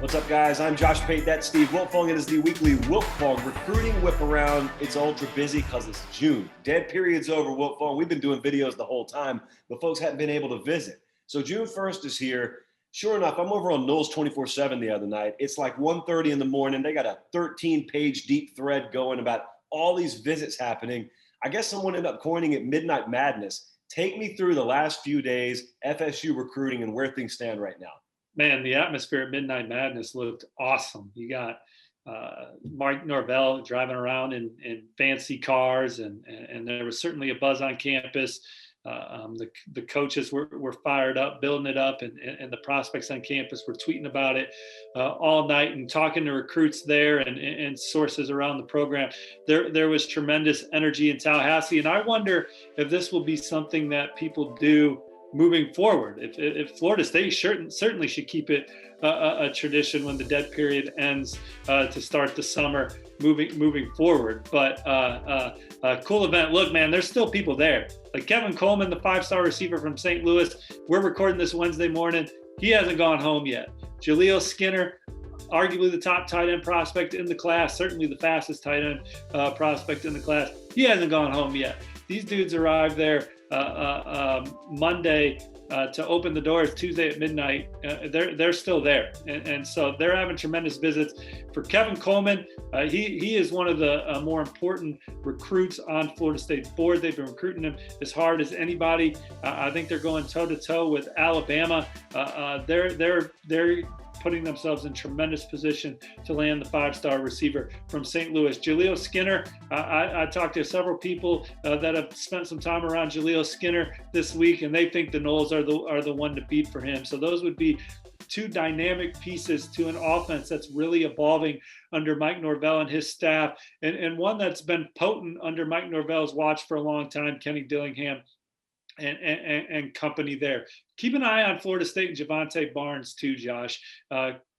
What's up, guys? I'm Josh Pate. That's Steve Wiltfong. It is the weekly Wiltfong recruiting Whiparound. It's ultra busy because it's June. Dead period's over, Wiltfong. We've been doing videos the whole time, but folks hadn't been able to visit. So June 1st is here. Sure enough, I'm over on Knowles 24/7 the other night. It's like 1:30 in the morning. They got a 13-page deep thread going about all these visits happening. I guess someone ended up coining it Midnight Madness. Take me through the last few days, FSU recruiting, and where things stand right now. Man, the atmosphere at Midnight Madness looked awesome. You got Mike Norvell driving around in fancy cars, and there was certainly a buzz on campus. The coaches were fired up, building it up, and the prospects on campus were tweeting about it all night and talking to recruits there and sources around the program. There was tremendous energy in Tallahassee, and I wonder if this will be something that people do moving forward. If Florida State certainly should keep it a tradition when the dead period ends to start the summer moving forward. But cool event. Look, man, there's still people there. Like Kevin Coleman, the 5-star receiver from St. Louis. We're recording this Wednesday morning. He hasn't gone home yet. Jaleel Skinner, arguably the top tight end prospect in the class, certainly the fastest tight end prospect in the class. He hasn't gone home yet. These dudes arrived there Monday to open the doors. Tuesday at midnight. They're still there, and so they're having tremendous visits. For Kevin Coleman, he is one of the more important recruits on Florida State's board. They've been recruiting him as hard as anybody. I think they're going toe to toe with Alabama. They're putting themselves in tremendous position to land the 5-star receiver from St. Louis. Jaleel Skinner, I talked to several people that have spent some time around Jaleel Skinner this week, and they think the Noles are the one to beat for him. So those would be two dynamic pieces to an offense that's really evolving under Mike Norvell and his staff, and one that's been potent under Mike Norvell's watch for a long time, Kenny Dillingham and company there. Keep an eye on Florida State and Javonte Barnes too, Josh.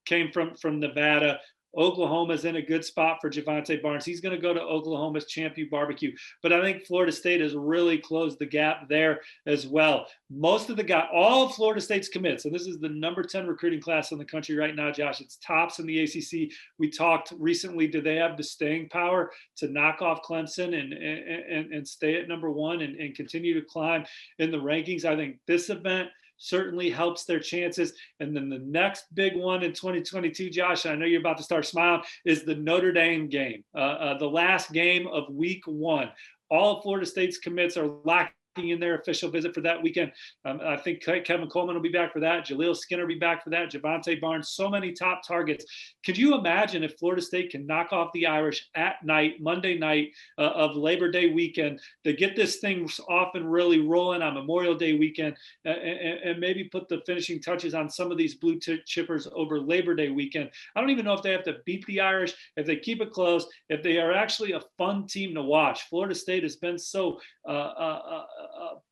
Came from Nevada. Oklahoma's in a good spot for Javonte Barnes. He's going to go to Oklahoma's Champion Barbecue. But I think Florida State has really closed the gap there as well. All of Florida State's commits, and this is the number 10 recruiting class in the country right now, Josh. It's tops in the ACC. We talked recently, do they have the staying power to knock off Clemson and stay at number 1 and continue to climb in the rankings? I think this event certainly helps their chances. And then the next big one in 2022, Josh, I know you're about to start smiling, is the Notre Dame game, the last game of week 1. All of Florida State's commits are lacking in their official visit for that weekend. I think Kevin Coleman will be back for that. Jaleel Skinner will be back for that. Javonte Barnes, so many top targets. Could you imagine if Florida State can knock off the Irish at night, Monday night of Labor Day weekend, to get this thing off and really rolling on Memorial Day weekend, and maybe put the finishing touches on some of these blue chippers over Labor Day weekend? I don't even know if they have to beat the Irish, if they keep it close, if they are actually a fun team to watch. Florida State has been so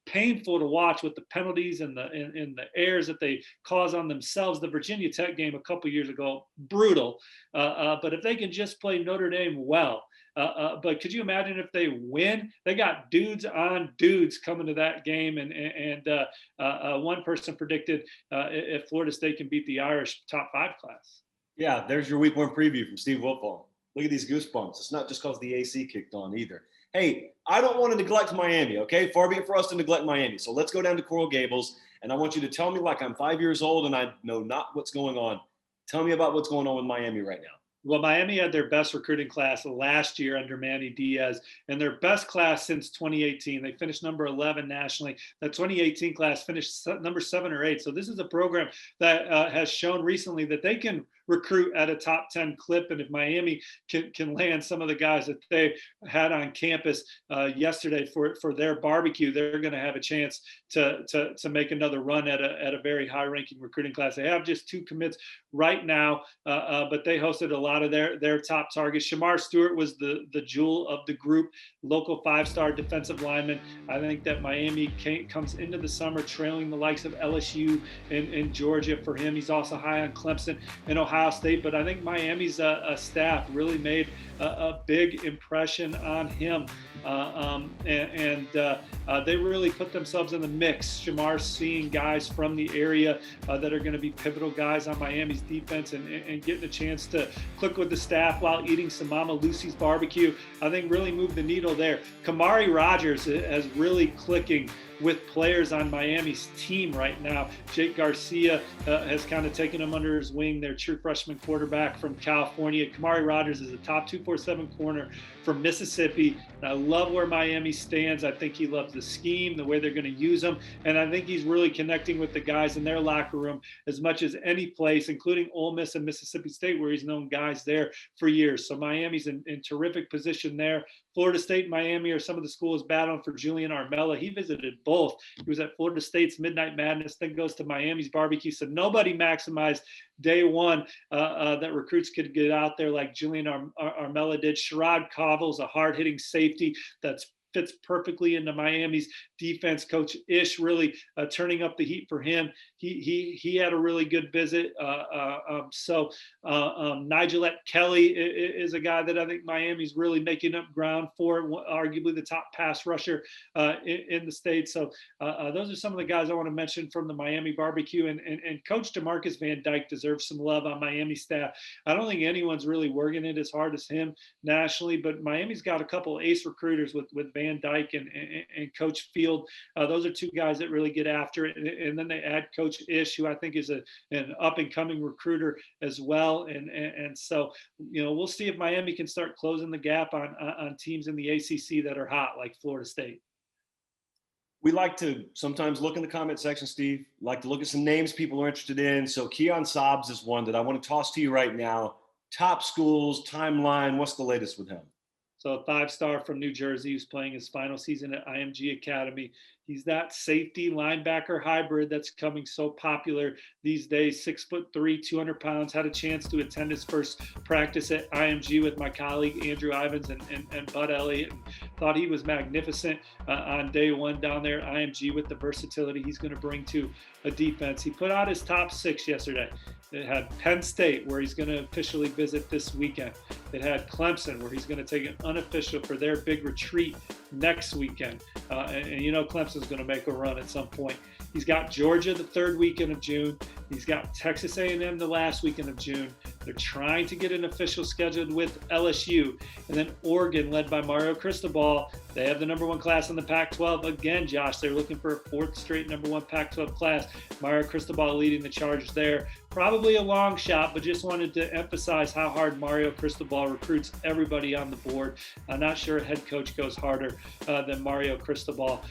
painful to watch with the penalties and the errors that they cause on themselves. The Virginia Tech game a couple years ago, brutal. But if they can just play Notre Dame well, but could you imagine if they win? They got dudes on dudes coming to that game, and one person predicted if Florida State can beat the Irish top 5 class. Yeah, there's your week 1 preview from Steve Wiltfong. Look at these goosebumps. It's not just because the AC kicked on either. Hey, I don't want to neglect Miami, okay? Far be it for us to neglect Miami. So let's go down to Coral Gables, and I want you to tell me like I'm 5 years old and I know not what's going on. Tell me about what's going on with Miami right now. Well, Miami had their best recruiting class last year under Manny Diaz, and their best class since 2018. They finished number 11 nationally. That 2018 class finished number 7 or 8. So this is a program that has shown recently that they can recruit at a top 10 clip. And if Miami can land some of the guys that they had on campus yesterday for their barbecue, they're going to have a chance to make another run at a very high ranking recruiting class. They have just 2 commits right now, but they hosted a lot of their top targets. Shamar Stewart was the jewel of the group, local 5-star defensive lineman. I think that Miami comes into the summer trailing the likes of LSU and Georgia. For him, he's also high on Clemson and Ohio State, but I think Miami's staff really made a big impression on him. They really put themselves in the mix. Shamar's seeing guys from the area that are going to be pivotal guys on Miami's defense, and getting a chance to click with the staff while eating some Mama Lucy's barbecue, I think really moved the needle there. Kamari Rogers is really clicking with players on Miami's team right now. Jake Garcia has kind of taken him under his wing, their true freshman quarterback from California. Kamari Rogers is a top 247 corner from Mississippi. And I love where Miami stands. I think he loves the scheme, the way they're going to use him. And I think he's really connecting with the guys in their locker room as much as any place, including Ole Miss and Mississippi State, where he's known guys there for years. So Miami's in terrific position there. Florida State and Miami are some of the schools battling for Julian Armella. He visited both. He was at Florida State's Midnight Madness, then goes to Miami's barbecue. So nobody maximized day one that recruits could get out there like Julian Armella did. Sherrod Covell's a hard-hitting safety that's fits perfectly into Miami's defense. Coach Ish really turning up the heat for him. He had a really good visit. Nigelette Kelly is a guy that I think Miami's really making up ground for, arguably the top pass rusher in the state. So those are some of the guys I want to mention from the Miami barbecue. And Coach DeMarcus Van Dyke deserves some love on Miami staff. I don't think anyone's really working it as hard as him nationally, but Miami's got a couple ace recruiters with Van Dyke and Coach Field. Those are two guys that really get after it. And then they add Coach Ish, who I think is an up-and-coming recruiter as well. And so, we'll see if Miami can start closing the gap on teams in the ACC that are hot, like Florida State. We like to sometimes look in the comment section, Steve, like to look at some names people are interested in. So Keon Saabs is one that I want to toss to you right now. Top schools, timeline, what's the latest with him? So a 5-star from New Jersey who's playing his final season at IMG Academy. He's that safety linebacker hybrid that's coming so popular these days. 6'3", 200 pounds. Had a chance to attend his first practice at IMG with my colleague Andrew Ivins and Bud Elliott. And thought he was magnificent on day one down there at IMG with the versatility he's going to bring to a defense. He put out his top 6 yesterday. It had Penn State, where he's going to officially visit this weekend. It had Clemson, where he's going to take an unofficial for their big retreat next weekend. And Clemson's going to make a run at some point. He's got Georgia the 3rd weekend of June. He's got Texas A&M the last weekend of June. They're trying to get an official scheduled with LSU. And then Oregon, led by Mario Cristobal. They have the #1 class in the Pac-12. Again, Josh, they're looking for a 4th straight #1 Pac-12 class. Mario Cristobal leading the charge there. Probably a long shot, but just wanted to emphasize how hard Mario Cristobal recruits everybody on the board. I'm not sure a head coach goes harder than Mario Cristobal.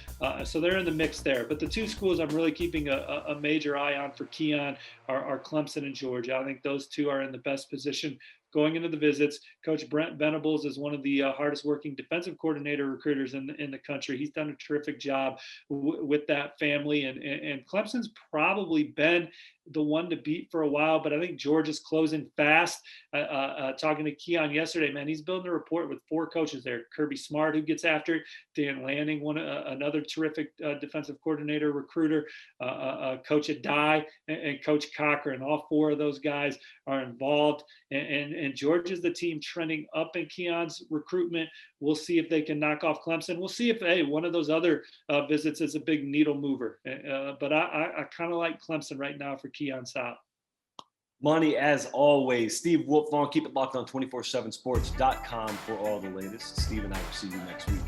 So they're in the mix there. But the two schools I'm really keeping a major eye on for Keon are Clemson and Georgia. I think those two are in the best position going into the visits. Coach Brent Venables is one of the hardest working defensive coordinator recruiters in the country. He's done a terrific job with that family. And Clemson's probably been the one to beat for a while, but I think Georgia's closing fast. Talking to Keon yesterday, man, he's building a rapport with 4 coaches there. Kirby Smart, who gets after it, Dan Lanning, another terrific defensive coordinator recruiter, Coach Adai, and Coach Cochran. All 4 of those guys are involved. And Georgia's the team trending up in Keon's recruitment. We'll see if they can knock off Clemson. We'll see if one of those other visits is a big needle mover. But I kind of like Clemson right now for Keon Sabb. Money, as always. Steve Wiltfong, keep it locked on 247sports.com for all the latest. Steve and I will see you next week.